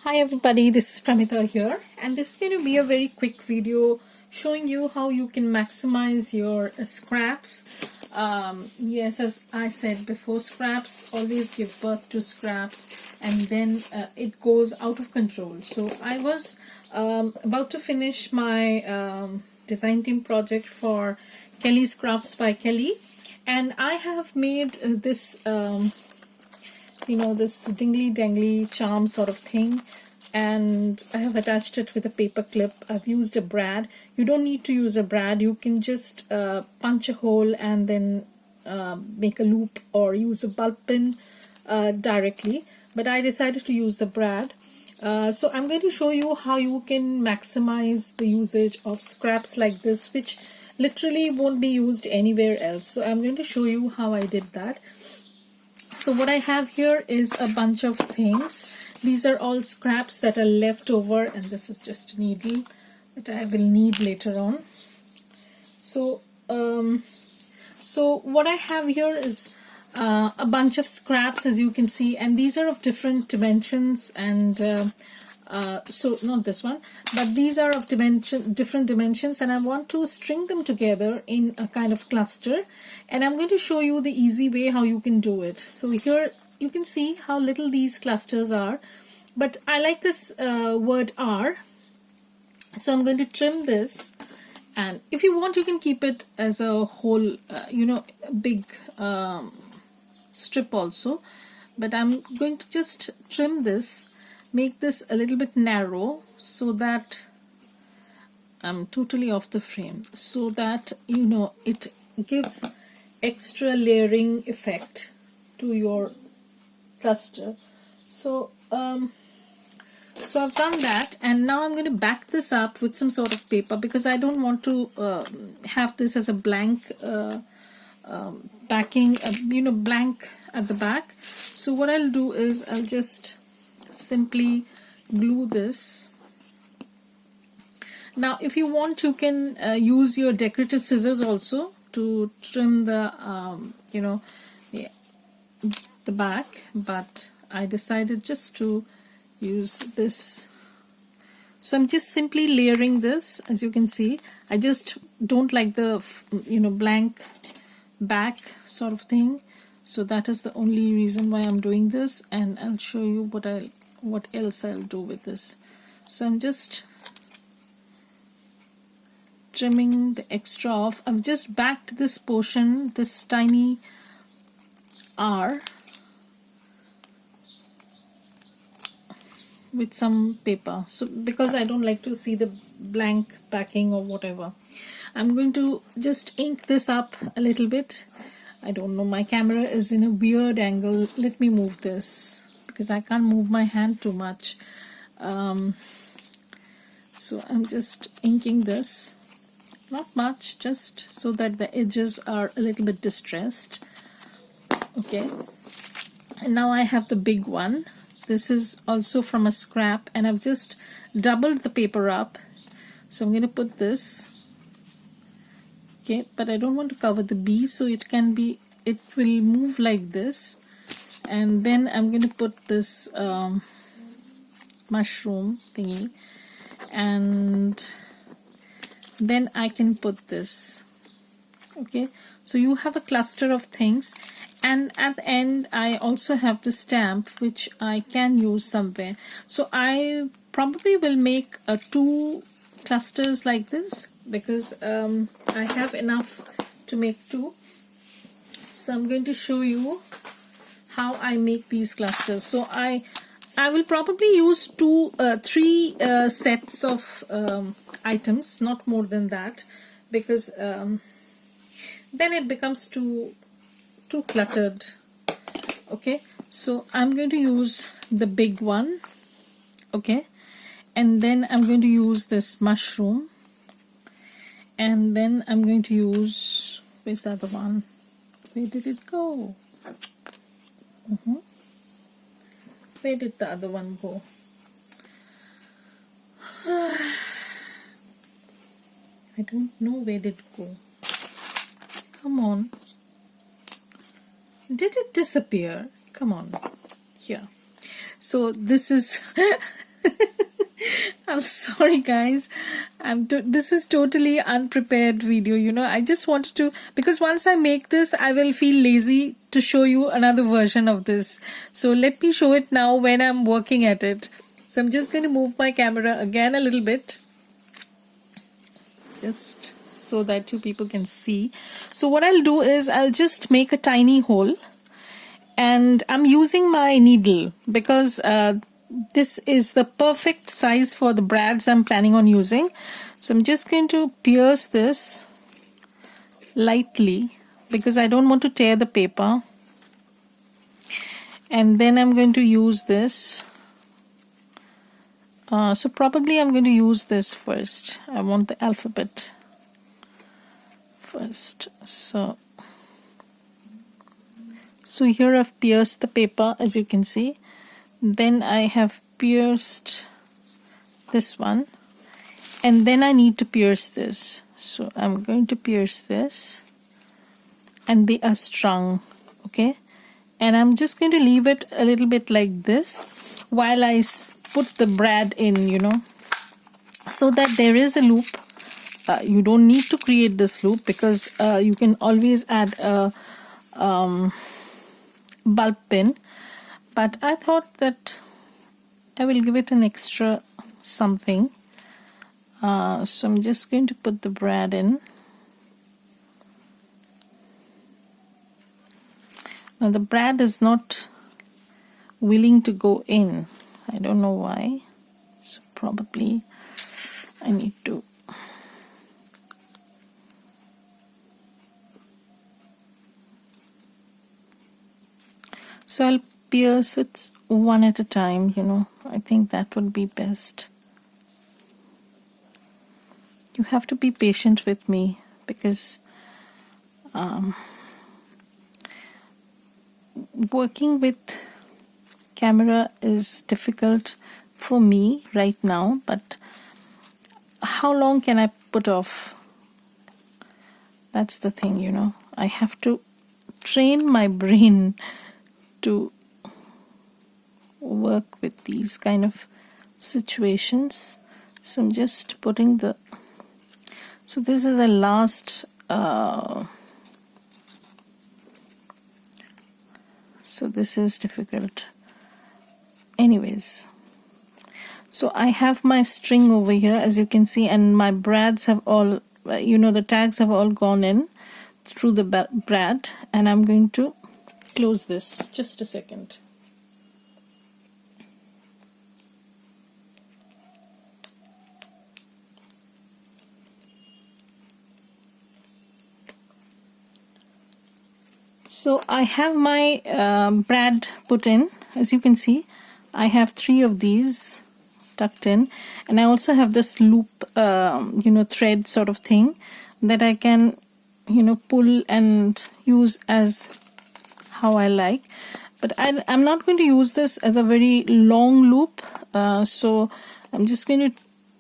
Hi everybody, this is Pramita here, and this is going to be a very quick video showing you how you can maximize your scraps. Yes, as I said before, scraps always give birth to scraps and then it goes out of control. So I was about to finish my design team project for Kelly's Crafts by Kelly, and I have made this this dingly dangly charm sort of thing, and I have attached it with a paper clip. I've used a brad. You don't need to use a brad, you can just punch a hole and then make a loop or use a bulb pin directly, but I decided to use the brad. So I'm going to show you how you can maximize the usage of scraps like this, which literally won't be used anywhere else. So I'm going to show you how I did that. So what I have here is a bunch of things. These are all scraps that are left over, and this is just a needle that I will need later on. So what I have here is a bunch of scraps, as you can see, and these are of different dimensions, and so not this one, but these are of different dimensions, and I want to string them together in a kind of cluster, and I'm going to show you the easy way how you can do it. So here you can see how little these clusters are, but I like this word R, so I'm going to trim this, and if you want you can keep it as a whole big strip also, but I'm going to just trim this, make this a little bit narrow so that I'm totally off the frame, so that it gives extra layering effect to your cluster. So I've done that, and now I'm going to back this up with some sort of paper because I don't want to have this as a blank backing, blank at the back. So what I'll do is I'll just simply glue this. Now if you want you can use your decorative scissors also to trim the the back, but I decided just to use this. So I'm just simply layering this. As you can see, I just don't like the blank back sort of thing, so that is the only reason why I'm doing this, and I'll show you what else I'll do with this. So I'm just trimming the extra off. I've just backed this portion, this tiny R, with some paper, so because I don't like to see the blank backing or whatever. I'm going to just ink this up a little bit. I don't know, my camera is in a weird angle. Let me move this because I can't move my hand too much. So I'm just inking this, not much, just so that the edges are a little bit distressed. Okay, and now I have the big one. This is also from a scrap, and I've just doubled the paper up. So I'm going to put this. Okay, but I don't want to cover the B, so it will move like this, and then I'm going to put this mushroom thingy, and then I can put this. Okay, so you have a cluster of things, and at the end I also have the stamp which I can use somewhere. So I probably will make 2 clusters like this because I have enough to make 2. So I'm going to show you how I make these clusters. So I will probably use 3 sets of items, not more than that, because then it becomes too cluttered. Okay, so I'm going to use the big one. Okay, and then I'm going to use this mushroom, and then I'm going to use, where's the other one? Where did it go? Where did the other one go? I don't know where did it go. Come on. Did it disappear? Come on. Here. So this is I'm sorry guys, this is totally unprepared video, you know. I just wanted to, because once I make this I will feel lazy to show you another version of this, so let me show it now when I'm working at it. So I'm just going to move my camera again a little bit, just so that you people can see. So what I'll do is I'll just make a tiny hole, and I'm using my needle because this is the perfect size for the brads I'm planning on using. So I'm just going to pierce this lightly because I don't want to tear the paper, and then I'm going to use this. So probably I'm going to use this first. I want the alphabet first. So here I've pierced the paper, as you can see. Then I have pierced this one, and then I need to pierce this. So I'm going to pierce this, and they are strung, okay? And I'm just going to leave it a little bit like this while I put the brad in, you know, so that there is a loop. You don't need to create this loop because you can always add a bulb pin, but I thought that I will give it an extra something. So I'm just going to put the brad in. Now the brad is not willing to go in. I don't know why. So probably I need to. So I'll pierce it one at a time, you know. I think that would be best. You have to be patient with me because working with camera is difficult for me right now, but how long can I put off? That's the thing, you know. I have to train my brain to work with these kind of situations. So I'm just putting the, so this is the last so this is difficult. Anyways, so I have my string over here, as you can see, and my brads have all, you know, the tags have all gone in through the brad, and I'm going to close this. Just a second. So I have my brad put in. As you can see, I have 3 of these tucked in, and I also have this loop, you know, thread sort of thing that I can, you know, pull and use as how I like. But I'm not going to use this as a very long loop, so I'm just going to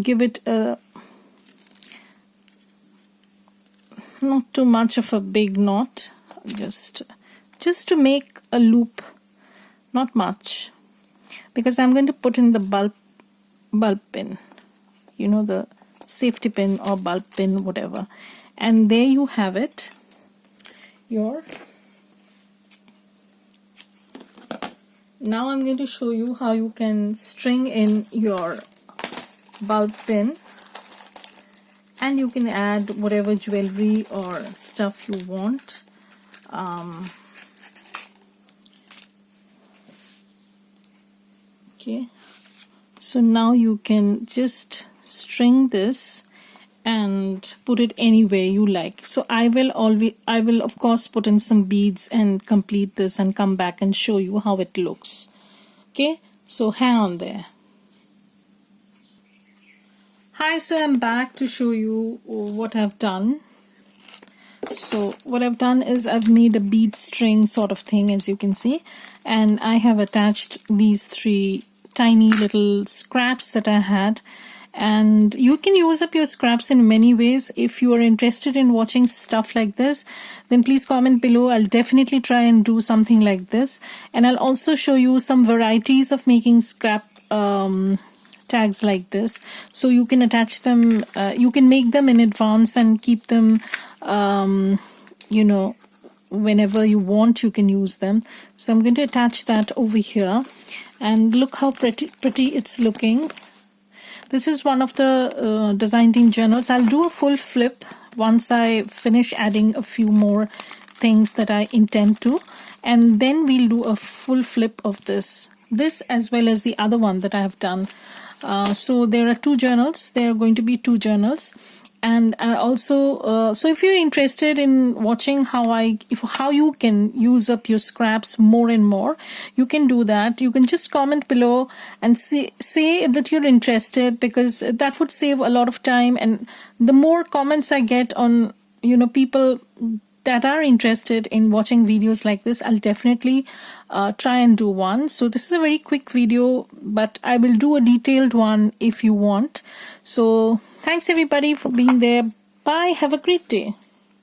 give it a not too much of a big knot, just to make a loop, not much, because I'm going to put in the bulb pin, you know, the safety pin or bulb pin, whatever. And there you have it, your. Now I'm going to show you how you can string in your bulb pin, and you can add whatever jewelry or stuff you want. Okay, so now you can just string this and put it anywhere you like. So I will of course put in some beads and complete this and come back and show you how it looks. Okay, so hang on there. Hi, so I'm back to show you what I've done. So what I've done is I've made a bead string sort of thing, as you can see, and I have attached these 3 tiny little scraps that I had. And you can use up your scraps in many ways. If you are interested in watching stuff like this, then please comment below. I'll definitely try and do something like this, and I'll also show you some varieties of making scrap tags like this, so you can attach them, you can make them in advance and keep them, you know, whenever you want you can use them. So I'm going to attach that over here, and look how pretty it's looking. This is one of the design team journals. I'll do a full flip once I finish adding a few more things that I intend to, and then we'll do a full flip of this as well as the other one that I have done. So there are two journals. There are going to be two journals. And also, so if you're interested in watching how you can use up your scraps more and more, you can do that. You can just comment below and say that you're interested, because that would save a lot of time. And the more comments I get on, you know, people that are interested in watching videos like this, I'll definitely try and do one. So this is a very quick video, but I will do a detailed one if you want. So thanks everybody for being there. Bye. Have a great day.